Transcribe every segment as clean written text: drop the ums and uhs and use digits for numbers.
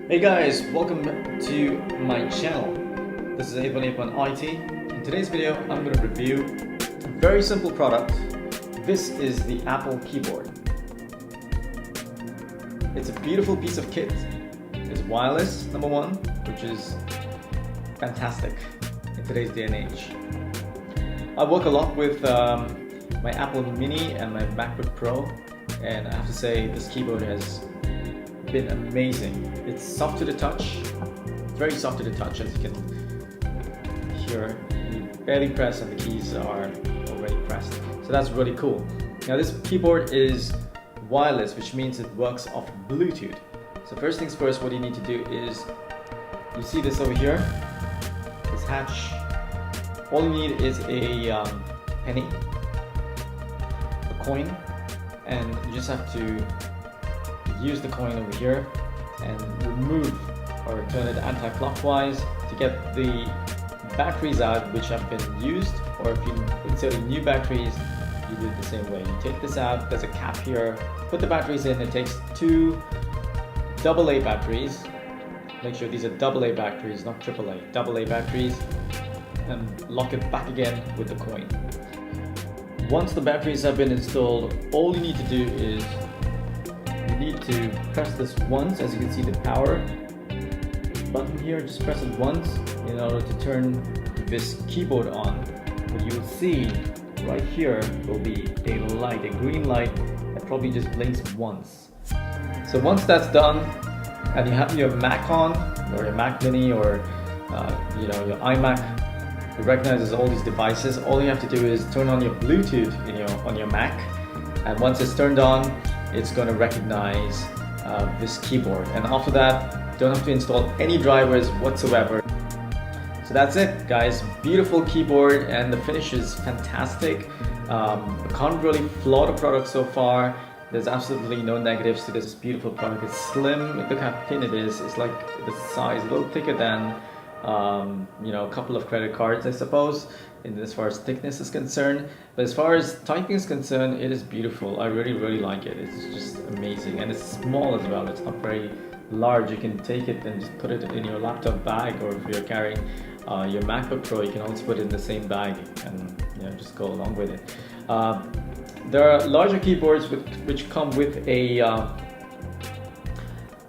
Hey guys, welcome to my channel. This is 8181 IT. In today's video, I'm going to review a very simple product. This is the Apple keyboard. It's a beautiful piece of kit. It's wireless, number one, which is fantastic in today's day and age. I work a lot with my Apple Mini and my MacBook Pro, and I have to say this keyboard has been amazing. It's soft to the touch, very soft to the touch, as you can hear. You barely press and the keys are already pressed. So that's really cool. Now this keyboard is wireless, which means it works off Bluetooth. So first things first, what you need to do is, you see this over here, this hatch. All you need is a penny, a coin, and you just have to use the coin over here and remove or turn it anti-clockwise to get the batteries out which have been used, or if you insert new batteries, you do it the same way. You take this out, there's a cap here, put the batteries in. It takes two AA batteries. Make sure these are AA batteries, not AAA. AA batteries, and lock it back again with the coin. Once the batteries have been installed, all you need to do is you need to press this once. As you can see, the power button here, just press it once in order to turn this keyboard on. What you will see right here will be a light, a green light that probably just blinks once. So once that's done and you have your Mac on, or your Mac Mini, or your iMac, it recognizes all these devices. All you have to do is turn on your Bluetooth on your Mac, and once it's turned on, it's going to recognize this keyboard. And after that, don't have to install any drivers whatsoever. So that's it, guys. Beautiful keyboard, and the finish is fantastic. I can't really flaw the product so far. There's absolutely no negatives to this beautiful product. It's slim. Look how thin it is. It's like the size, a little thicker than a couple of credit cards, I suppose, as far as thickness is concerned. But as far as typing is concerned, it is beautiful. I really like it. It's just amazing, and it's small as well. It's not very large. You can take it and just put it in your laptop bag, or if you're carrying your MacBook Pro, you can also put it in the same bag and just go along with it. There are larger keyboards which come with a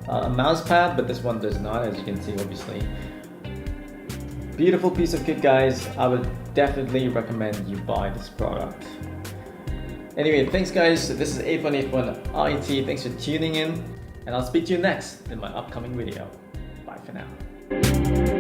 mouse pad, but this one does not, as you can see, obviously. Beautiful piece of kit, guys. I would definitely recommend you buy this product. Anyway, thanks guys. This is 8181 IT. Thanks for tuning in, and I'll speak to you next in my upcoming video. Bye for now.